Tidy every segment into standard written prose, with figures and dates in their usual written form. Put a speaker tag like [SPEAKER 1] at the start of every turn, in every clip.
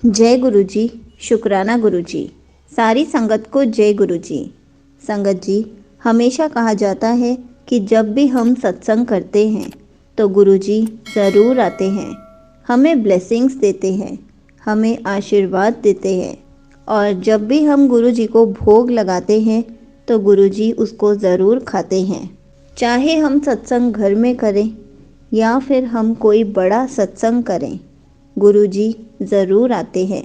[SPEAKER 1] जय गुरु जी। शुक्राना गुरु जी। सारी संगत को जय गुरु जी। संगत जी, हमेशा कहा जाता है कि जब भी हम सत्संग करते हैं तो गुरु जी ज़रूर आते हैं, हमें ब्लेसिंग्स देते हैं, हमें आशीर्वाद देते हैं। और जब भी हम गुरु जी को भोग लगाते हैं तो गुरु जी उसको ज़रूर खाते हैं। चाहे हम सत्संग घर में करें या फिर हम कोई बड़ा सत्संग करें, गुरुजी ज़रूर आते हैं,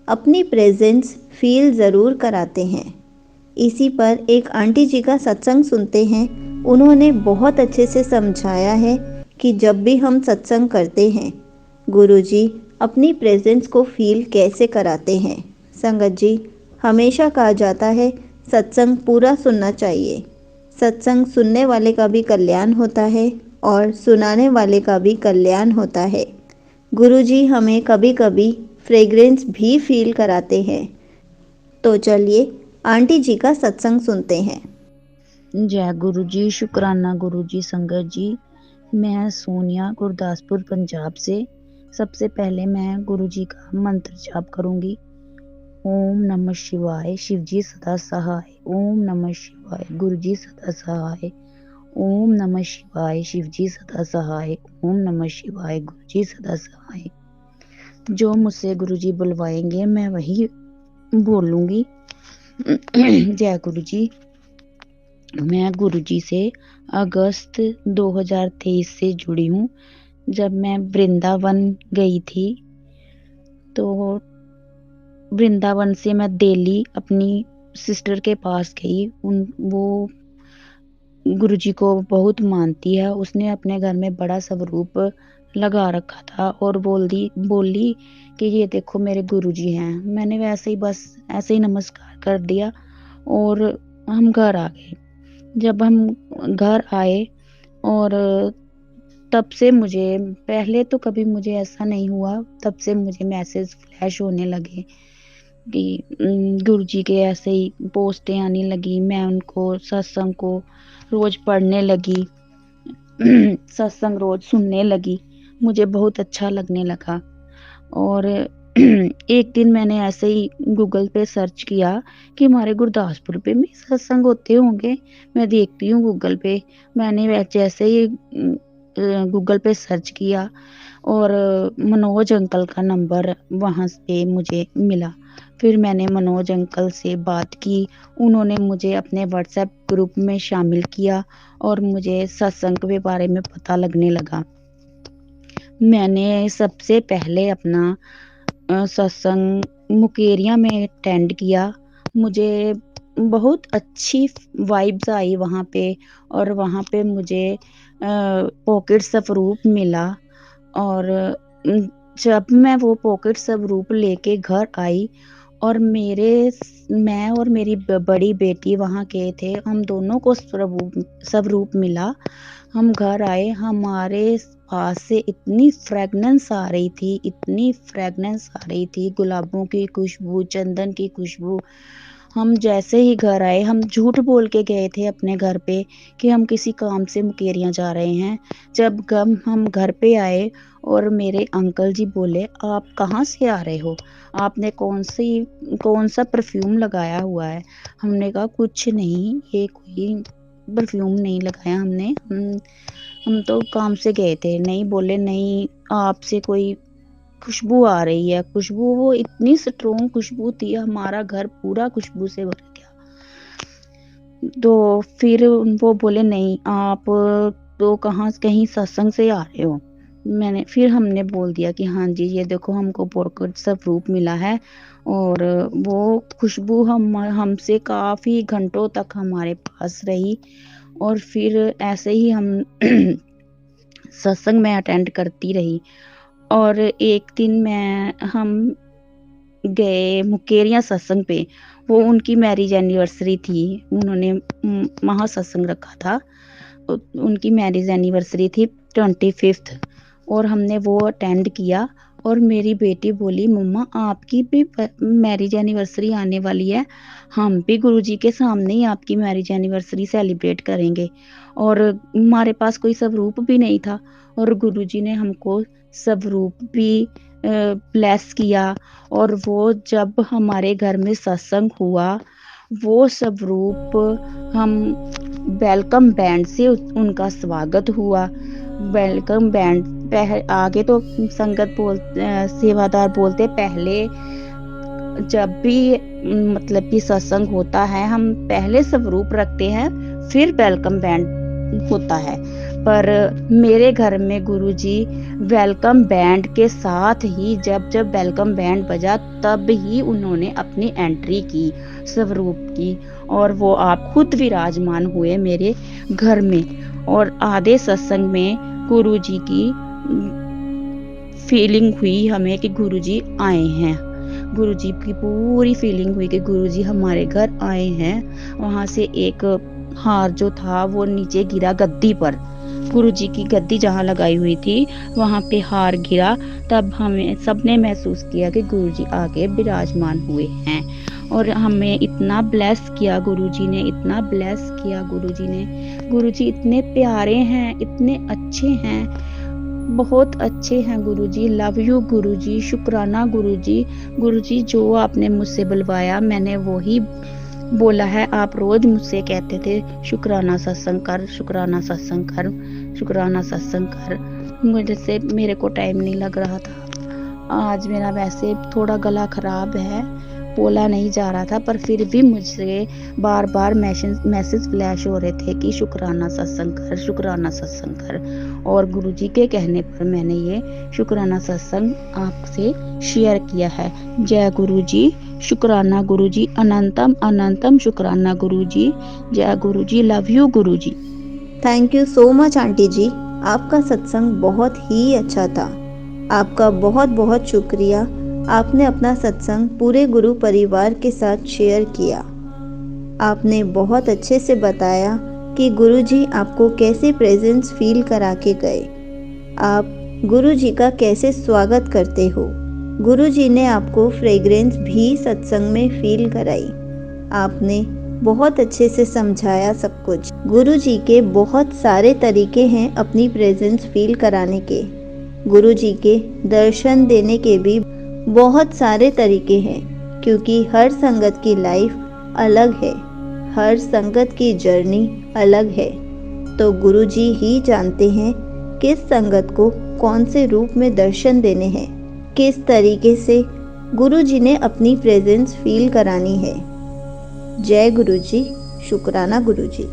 [SPEAKER 1] अपनी प्रेजेंस फील ज़रूर कराते हैं। इसी पर एक आंटी जी का सत्संग सुनते हैं। उन्होंने बहुत अच्छे से समझाया है कि जब भी हम सत्संग करते हैं गुरुजी अपनी प्रेजेंस को फील कैसे कराते हैं। संगत जी, हमेशा कहा जाता है सत्संग पूरा सुनना चाहिए। सत्संग सुनने वाले का भी कल्याण होता है और सुनाने वाले का भी कल्याण होता है। गुरुजी हमें कभी कभी फ्रेग्रेंस भी फील कराते हैं। तो चलिए आंटी जी का सत्संग सुनते हैं।
[SPEAKER 2] जय गुरु जी। शुक्राना गुरु जी। संगत जी, मैं सोनिया गुरदासपुर पंजाब से। सबसे पहले मैं गुरु जी का मंत्र जाप करूंगी। ओम नमः शिवाय, शिव जी सदा सहाय। ओम नमः शिवाय, गुरु जी सदा सहाय। ओम नमः शिवाय, शिव जी सदा सहाय। ओम नमः शिवाय, गुरु जी सदा सहाय। जो मुझसे गुरु जी बुलवाएंगे मैं वही बोलूंगी। जय गुरु जी। मैं गुरु जी से अगस्त 2023 से जुड़ी हूँ। जब मैं वृंदावन गई थी तो वृंदावन से मैं दिल्ली अपनी सिस्टर के पास गई। वो गुरु जी को बहुत मानती है। उसने अपने घर में बड़ा स्वरूप लगा रखा था और बोली कि ये देखो मेरे गुरु जी हैं। मैंने वैसे ही बस ऐसे ही नमस्कार कर दिया और हम घर आ गए। जब हम घर आए और तब से मुझे, पहले तो कभी मुझे ऐसा नहीं हुआ, तब से मुझे मैसेज फ्लैश होने लगे कि गुरु जी के ऐसे ही पोस्टें आने लगी। मैं उनको सत्संग को रोज पढ़ने लगी, सत्संग रोज सुनने लगी। मुझे बहुत अच्छा लगने लगा। और एक दिन मैंने ऐसे ही गूगल पे सर्च किया कि हमारे गुरदासपुर पे भी सत्संग होते होंगे। मैं देखती हूँ गूगल पे। मैंने जैसे ही गूगल पे सर्च किया और मनोज अंकल का नंबर वहाँ से मुझे मिला। फिर मैंने मनोज अंकल से बात की। उन्होंने मुझे अपने व्हाट्सएप ग्रुप में शामिल किया और मुझे सत्संग के बारे में पता लगने लगा। मैंने सबसे पहले अपना सत्संग मुकेरिया में अटेंड किया। मुझे बहुत अच्छी वाइब्स आई वहाँ पे। और वहाँ पे मुझे पॉकेट स्वरूप मिला। और जब मैं वो पॉकेट स्वरूप लेके घर आई और मैं और मेरी बड़ी बेटी वहाँ गए थे, हम दोनों को स्वरूप मिला। हम घर आए, हमारे पास से इतनी फ्रेगनेंस आ रही थी, इतनी फ्रेगनेंस आ रही थी, गुलाबों की खुशबू, चंदन की खुशबू। हम जैसे ही घर आए, हम झूठ बोल के गए थे अपने घर पे कि हम किसी काम से मुकेरियां जा रहे हैं। जब हम घर पे आए और मेरे अंकल जी बोले, आप कहाँ से आ रहे हो, आपने कौन सा परफ्यूम लगाया हुआ है। हमने कहा कुछ नहीं, ये कोई परफ्यूम नहीं लगाया हमने, हम तो काम से गए थे। नहीं, बोले नहीं, आपसे कोई खुशबू आ रही है। खुशबू, वो इतनी स्ट्रोंग खुशबू थी, हमारा घर पूरा खुशबू से भर गया। तो फिर वो बोले नहीं, आप तो कहीं सत्संग से आ रहे हो। फिर हमने बोल दिया कि हाँ जी, ये देखो हमको पॉकेट स्वरूप मिला है। और वो खुशबू हमसे काफी घंटों तक हमारे पास रही। और फिर ऐसे ही हम सत्संग में अटेंड करती रही। और एक दिन हम गए मुकेरिया सत्संग पे। वो उनकी मैरिज एनिवर्सरी थी, उन्होंने महा सत्संग रखा था। उनकी मैरिज एनिवर्सरी थी 25th। और हमने वो अटेंड किया। और मेरी बेटी बोली, मम्मा आपकी भी मैरिज एनिवर्सरी आने वाली है, हम भी गुरुजी के सामने ही आपकी मैरिज एनिवर्सरी सेलिब्रेट करेंगे। और हमारे पास कोई स्वरूप भी नहीं था और गुरुजी ने हमको स्वरूप भी ब्लेस किया। और वो जब हमारे घर में सत्संग हुआ, वो स्वरूप हम वेलकम बैंड से उनका स्वागत हुआ। वेलकम बैंड आगे तो सेवादार बोलते पहले, जब भी मतलब कि सत्संग होता है हम पहले स्वरूप रखते हैं, फिर वेलकम बैंड होता है। पर मेरे घर में गुरुजी वेलकम बैंड के साथ ही जब वेलकम बैंड बजा तब ही उन्होंने अपनी एंट्री की स्वरूप की, और वो आप खुद विराजमान हुए मेरे घर में। और आधे सत्संग में गुरुजी की फीलिंग हुई हमें कि गुरुजी आए हैं। गुरुजी की पूरी फीलिंग हुई कि गुरुजी हमारे घर आए हैं। वहां से एक हार जो था वो नीचे गिरा गद्दी पर, गुरुजी की गद्दी जहाँ लगाई हुई थी वहां पे हार गिरा। तब हमें सबने महसूस किया कि गुरुजी आगे विराजमान हुए हैं। और हमें इतना ब्लेस किया गुरुजी ने, इतना ब्लेस किया गुरुजी ने। गुरुजी इतने प्यारे हैं, इतने अच्छे हैं, बहुत अच्छे हैं गुरुजी। लव यू गुरुजी, शुक्राना गुरुजी। गुरुजी जो आपने मुझसे बुलवाया मैंने वही बोला है। आप रोज मुझसे कहते थे शुक्राना सत्संग कर, शुक्राना सत्संग कर, शुक्राना सत्संग कर। मुझसे मेरे को टाइम नहीं लग रहा था। आज मेरा वैसे थोड़ा गला खराब है, बोला नहीं जा रहा था, पर फिर भी मुझसे बार बार मैसेज फ्लैश हो रहे थे कि शुक्राना सत्संग कर, शुक्राना सत्संग कर। और गुरुजी के कहने पर मैंने ये शुक्राना सत्संग आपसे शेयर किया है। जय गुरुजी, शुक्राना गुरुजी, अनंतम अनंतम शुक्राना गुरुजी। जय Guruji, love you Guruji.
[SPEAKER 1] Thank you so much aunty ji, आपका सत्संग बहुत ही अच्छा था। आपका बहुत बहुत शुक्रिया, आपने अपना सत्संग पूरे गुरु परिवार के साथ शेयर किया। आपने बहुत अच्छे से बताया कि गुरुजी आपको कैसे प्रेजेंस फील करा के गए, आप गुरुजी का कैसे स्वागत करते हो। गुरुजी ने आपको फ्रेग्रेंस भी सत्संग में फील कराई। आपने बहुत अच्छे से समझाया सब कुछ। गुरुजी के बहुत सारे तरीके हैं अपनी प्रेजेंस फील कराने के। गुरुजी के दर्शन देने के भी बहुत सारे तरीके हैं, क्योंकि हर संगत की लाइफ अलग है, हर संगत की जर्नी अलग है। तो गुरुजी ही जानते हैं किस संगत को कौन से रूप में दर्शन देने हैं, किस तरीके से गुरुजी ने अपनी प्रेजेंस फील करानी है। जय गुरुजी, शुक्राना गुरुजी।